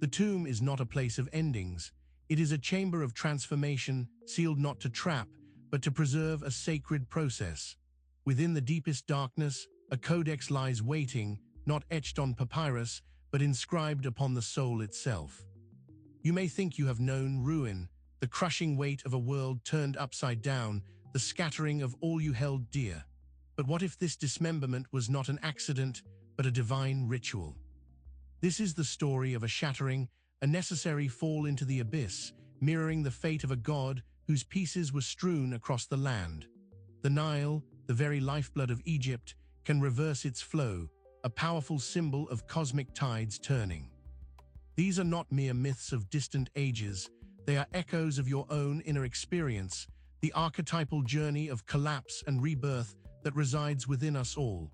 The tomb is not a place of endings. It is a chamber of transformation, sealed not to trap, but to preserve a sacred process. Within the deepest darkness, a codex lies waiting, not etched on papyrus, but inscribed upon the soul itself. You may think you have known ruin, the crushing weight of a world turned upside down, the scattering of all you held dear. But what if this dismemberment was not an accident, but a divine ritual? This is the story of a shattering, a necessary fall into the abyss, mirroring the fate of a god whose pieces were strewn across the land. The Nile, the very lifeblood of Egypt, can reverse its flow, a powerful symbol of cosmic tides turning. These are not mere myths of distant ages, they are echoes of your own inner experience, the archetypal journey of collapse and rebirth that resides within us all.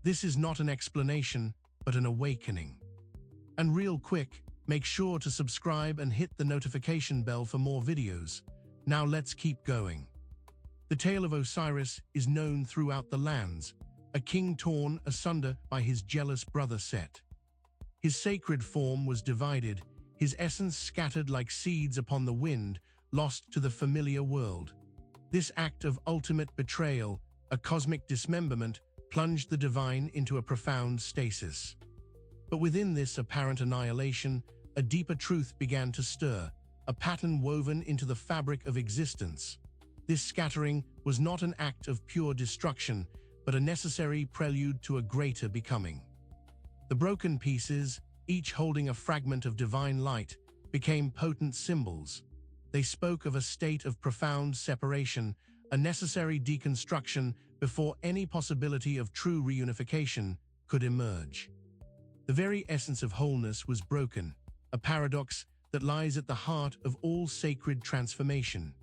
This is not an explanation, but an awakening. And real quick, make sure to subscribe and hit the notification bell for more videos. Now let's keep going. The tale of Osiris is known throughout the lands, a king torn asunder by his jealous brother Set. His sacred form was divided, his essence scattered like seeds upon the wind, lost to the familiar world. This act of ultimate betrayal, a cosmic dismemberment, plunged the divine into a profound stasis. But within this apparent annihilation, a deeper truth began to stir, a pattern woven into the fabric of existence. This scattering was not an act of pure destruction, but a necessary prelude to a greater becoming. The broken pieces, each holding a fragment of divine light, became potent symbols. They spoke of a state of profound separation, a necessary deconstruction before any possibility of true reunification could emerge. The very essence of wholeness was broken, a paradox that lies at the heart of all sacred transformation.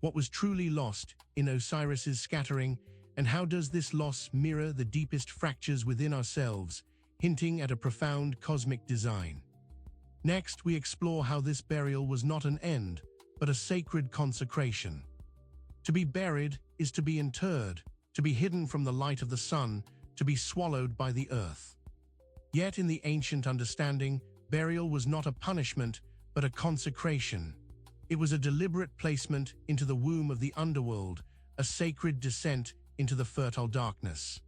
What was truly lost in Osiris's scattering, and how does this loss mirror the deepest fractures within ourselves, hinting at a profound cosmic design? Next, we explore how this burial was not an end, but a sacred consecration. To be buried is to be interred, to be hidden from the light of the sun, to be swallowed by the earth. Yet in the ancient understanding, burial was not a punishment, but a consecration. It was a deliberate placement into the womb of the underworld, a sacred descent into the fertile darkness.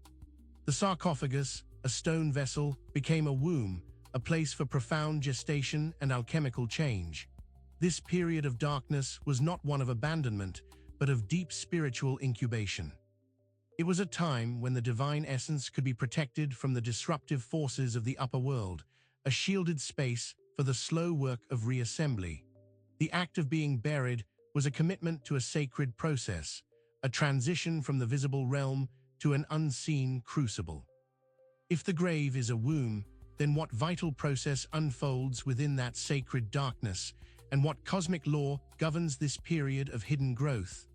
The sarcophagus, a stone vessel, became a womb, a place for profound gestation and alchemical change. This period of darkness was not one of abandonment, but of deep spiritual incubation. It was a time when the divine essence could be protected from the disruptive forces of the upper world, a shielded space for the slow work of reassembly. The act of being buried was a commitment to a sacred process, a transition from the visible realm to an unseen crucible. If the grave is a womb, then what vital process unfolds within that sacred darkness, and what cosmic law governs this period of hidden growth?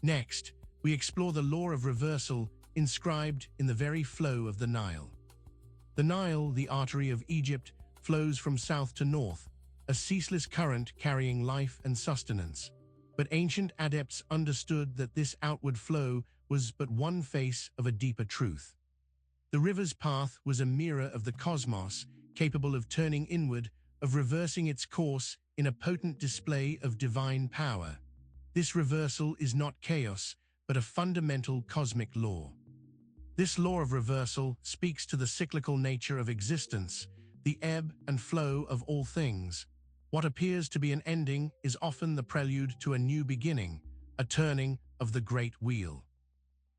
Next, we explore the law of reversal inscribed in the very flow of the Nile. The Nile, the artery of Egypt, flows from south to north, a ceaseless current carrying life and sustenance. But ancient adepts understood that this outward flow was but one face of a deeper truth. The river's path was a mirror of the cosmos, capable of turning inward, of reversing its course in a potent display of divine power. This reversal is not chaos, but a fundamental cosmic law. This law of reversal speaks to the cyclical nature of existence, the ebb and flow of all things. What appears to be an ending is often the prelude to a new beginning, a turning of the great wheel.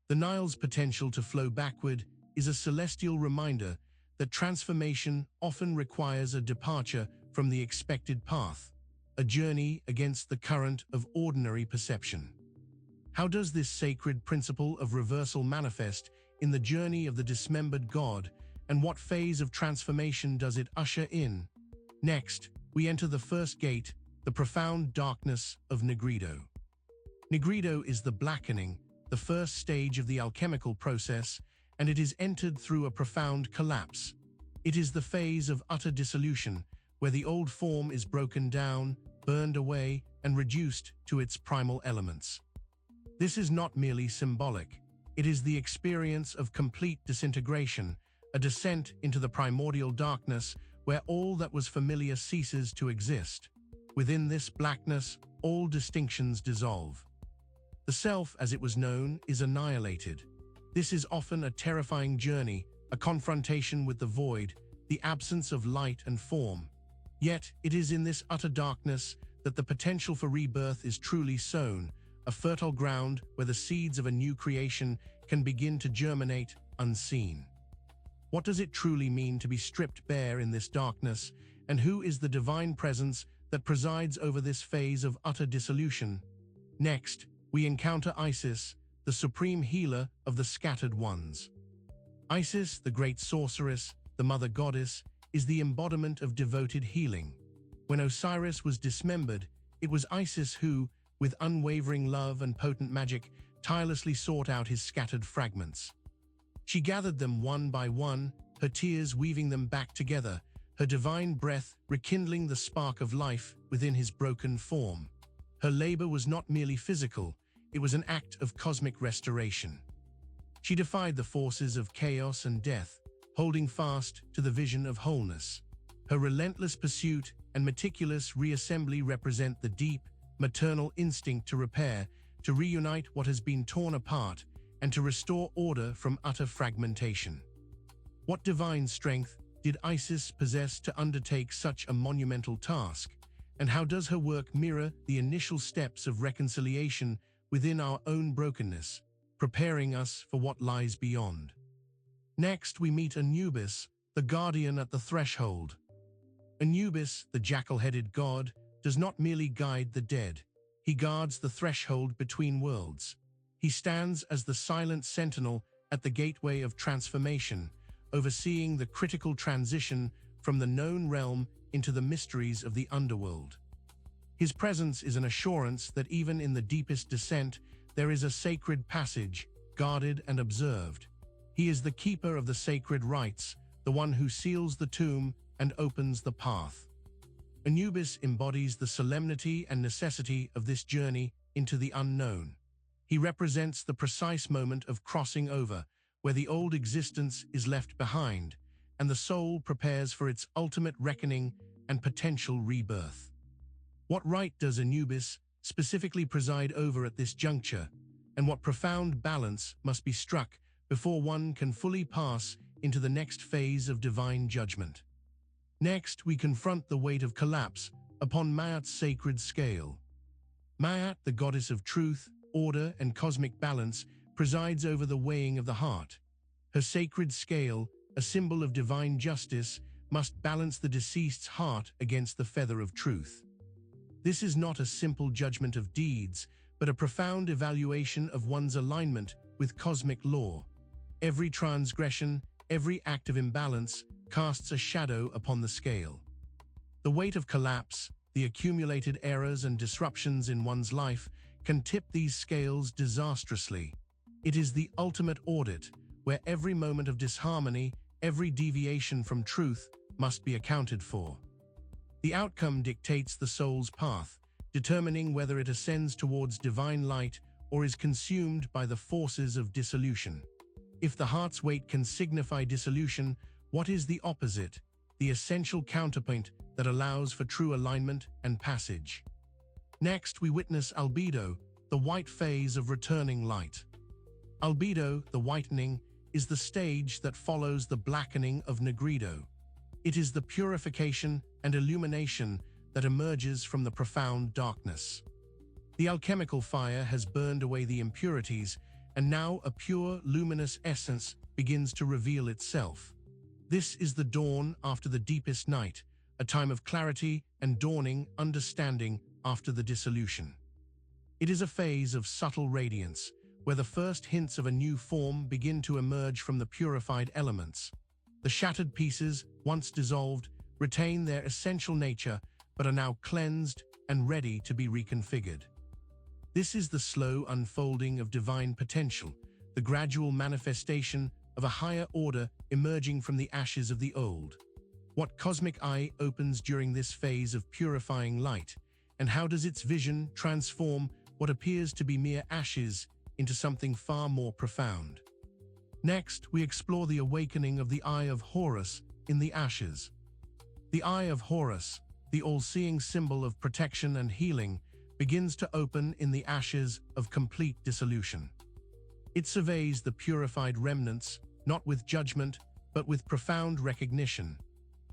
The Nile's potential to flow backward is a celestial reminder that transformation often requires a departure from the expected path, a journey against the current of ordinary perception. How does this sacred principle of reversal manifest in the journey of the dismembered god, and what phase of transformation does it usher in? Next, we enter the first gate, the profound darkness of Nigredo. Nigredo is the blackening, the first stage of the alchemical process, and it is entered through a profound collapse. It is the phase of utter dissolution, where the old form is broken down, burned away, and reduced to its primal elements. This is not merely symbolic. It is the experience of complete disintegration, a descent into the primordial darkness where all that was familiar ceases to exist. Within this blackness, all distinctions dissolve. The self, as it was known, is annihilated. This is often a terrifying journey, a confrontation with the void, the absence of light and form. Yet, it is in this utter darkness that the potential for rebirth is truly sown, a fertile ground where the seeds of a new creation can begin to germinate unseen. What does it truly mean to be stripped bare in this darkness, and who is the divine presence that presides over this phase of utter dissolution? Next, we encounter Isis, the supreme healer of the scattered ones. Isis, the great sorceress, the mother goddess, is the embodiment of devoted healing. When Osiris was dismembered, it was Isis who, with unwavering love and potent magic, tirelessly sought out his scattered fragments. She gathered them one by one, her tears weaving them back together, her divine breath rekindling the spark of life within his broken form. Her labor was not merely physical, it was an act of cosmic restoration. She defied the forces of chaos and death, holding fast to the vision of wholeness. Her relentless pursuit and meticulous reassembly represent the deep, maternal instinct to repair, to reunite what has been torn apart, and to restore order from utter fragmentation. What divine strength did Isis possess to undertake such a monumental task, and how does her work mirror the initial steps of reconciliation within our own brokenness, preparing us for what lies beyond? Next, we meet Anubis, the guardian at the threshold. Anubis, the jackal-headed god, does not merely guide the dead, he guards the threshold between worlds. He stands as the silent sentinel at the gateway of transformation, overseeing the critical transition from the known realm into the mysteries of the underworld. His presence is an assurance that even in the deepest descent, there is a sacred passage, guarded and observed. He is the keeper of the sacred rites, the one who seals the tomb and opens the path. Anubis embodies the solemnity and necessity of this journey into the unknown. He represents the precise moment of crossing over, where the old existence is left behind, and the soul prepares for its ultimate reckoning and potential rebirth. What rite does Anubis specifically preside over at this juncture, and what profound balance must be struck before one can fully pass into the next phase of divine judgment? Next, we confront the weight of collapse upon Maat's sacred scale. Maat, the goddess of truth, order, and cosmic balance, presides over the weighing of the heart. Her sacred scale, a symbol of divine justice, must balance the deceased's heart against the feather of truth. This is not a simple judgment of deeds, but a profound evaluation of one's alignment with cosmic law. Every transgression, every act of imbalance, casts a shadow upon the scale. The weight of collapse, the accumulated errors and disruptions in one's life, can tip these scales disastrously. It is the ultimate audit, where every moment of disharmony, every deviation from truth, must be accounted for. The outcome dictates the soul's path, determining whether it ascends towards divine light or is consumed by the forces of dissolution. If the heart's weight can signify dissolution, what is the opposite, the essential counterpoint that allows for true alignment and passage? Next, we witness albedo, the white phase of returning light. Albedo, the whitening, is the stage that follows the blackening of negrido. It is the purification and illumination that emerges from the profound darkness. The alchemical fire has burned away the impurities, and now a pure, luminous essence begins to reveal itself. This is the dawn after the deepest night, a time of clarity and dawning understanding after the dissolution. It is a phase of subtle radiance, where the first hints of a new form begin to emerge from the purified elements. The shattered pieces, once dissolved, retain their essential nature, but are now cleansed and ready to be reconfigured. This is the slow unfolding of divine potential, the gradual manifestation of a higher order emerging from the ashes of the old. What cosmic eye opens during this phase of purifying light, and how does its vision transform what appears to be mere ashes into something far more profound? Next, we explore the awakening of the Eye of Horus in the ashes. The Eye of Horus, the all-seeing symbol of protection and healing, begins to open in the ashes of complete dissolution. It surveys the purified remnants, not with judgment, but with profound recognition.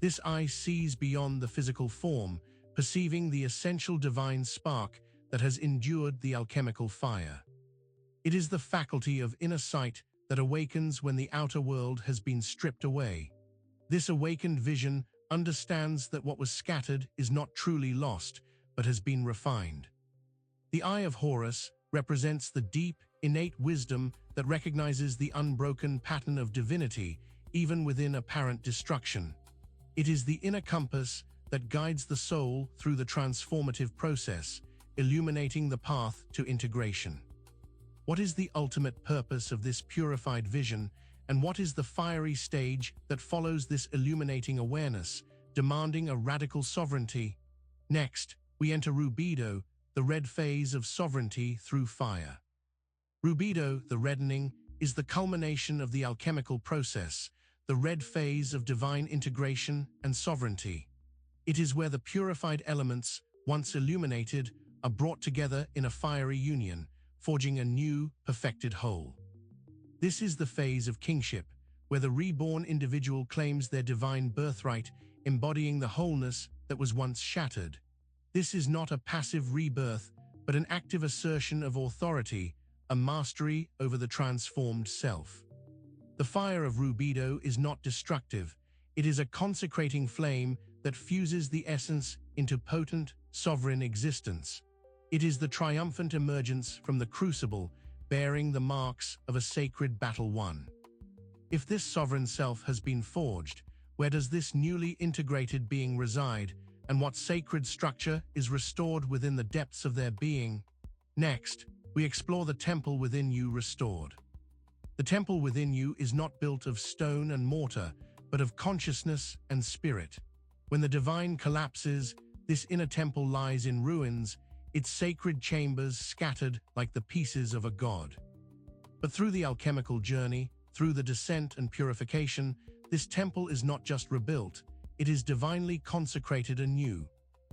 This eye sees beyond the physical form, perceiving the essential divine spark that has endured the alchemical fire. It is the faculty of inner sight that awakens when the outer world has been stripped away. This awakened vision understands that what was scattered is not truly lost, but has been refined. The Eye of Horus represents the deep, innate wisdom that recognizes the unbroken pattern of divinity, even within apparent destruction. It is the inner compass that guides the soul through the transformative process, illuminating the path to integration. What is the ultimate purpose of this purified vision, and what is the fiery stage that follows this illuminating awareness, demanding a radical sovereignty? Next, we enter rubedo, the red phase of sovereignty through fire. Rubedo, the reddening, is the culmination of the alchemical process, the red phase of divine integration and sovereignty. It is where the purified elements, once illuminated, are brought together in a fiery union, forging a new, perfected whole. This is the phase of kingship, where the reborn individual claims their divine birthright, embodying the wholeness that was once shattered. This is not a passive rebirth, but an active assertion of authority, a mastery over the transformed self. The fire of rubedo is not destructive. It is a consecrating flame that fuses the essence into potent, sovereign existence. It is the triumphant emergence from the crucible, bearing the marks of a sacred battle won. If this sovereign self has been forged, where does this newly integrated being reside, and what sacred structure is restored within the depths of their being? Next, we explore the temple within you restored. The temple within you is not built of stone and mortar, but of consciousness and spirit. When the divine collapses, this inner temple lies in ruins, its sacred chambers scattered like the pieces of a god. But through the alchemical journey, through the descent and purification, this temple is not just rebuilt, it is divinely consecrated anew.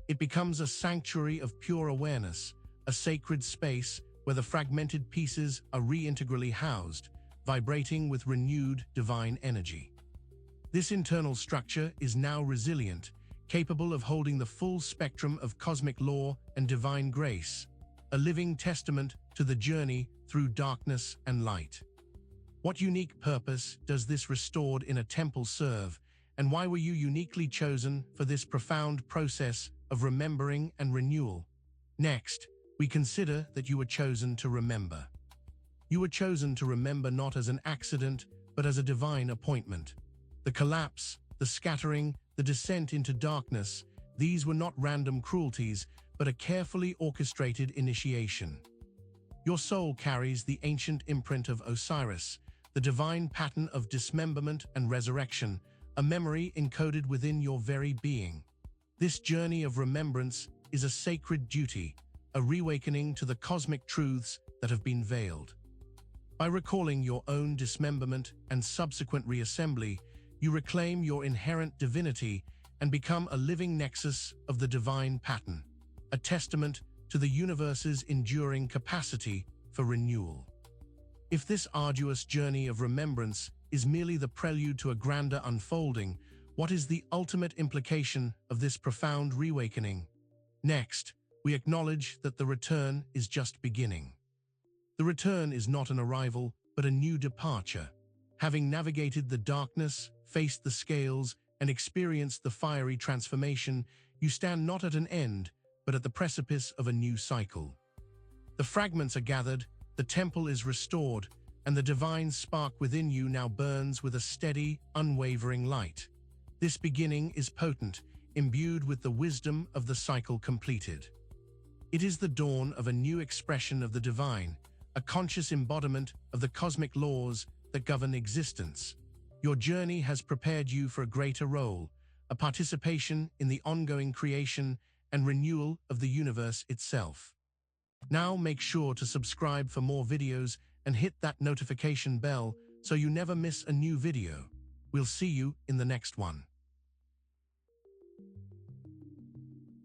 It becomes a sanctuary of pure awareness, a sacred space where the fragmented pieces are reintegrally housed, vibrating with renewed divine energy. This internal structure is now resilient, capable of holding the full spectrum of cosmic law and divine grace, a living testament to the journey through darkness and light. What unique purpose does this restored inner temple serve, and why were you uniquely chosen for this profound process of remembering and renewal? Next, we consider that you were chosen to remember. You were chosen to remember not as an accident, but as a divine appointment. The collapse, the scattering, the descent into darkness, these were not random cruelties, but a carefully orchestrated initiation. Your soul carries the ancient imprint of Osiris, the divine pattern of dismemberment and resurrection, a memory encoded within your very being. This journey of remembrance is a sacred duty, a reawakening to the cosmic truths that have been veiled. By recalling your own dismemberment and subsequent reassembly, you reclaim your inherent divinity and become a living nexus of the divine pattern, a testament to the universe's enduring capacity for renewal. If this arduous journey of remembrance is merely the prelude to a grander unfolding, what is the ultimate implication of this profound reawakening? Next, we acknowledge that the return is just beginning. The return is not an arrival, but a new departure. Having navigated the darkness, faced the scales, and experienced the fiery transformation, you stand not at an end, but at the precipice of a new cycle. The fragments are gathered, the temple is restored, and the divine spark within you now burns with a steady, unwavering light. This beginning is potent, imbued with the wisdom of the cycle completed. It is the dawn of a new expression of the divine, a conscious embodiment of the cosmic laws that govern existence. Your journey has prepared you for a greater role, a participation in the ongoing creation and renewal of the universe itself. Now make sure to subscribe for more videos and hit that notification bell so you never miss a new video. We'll see you in the next one.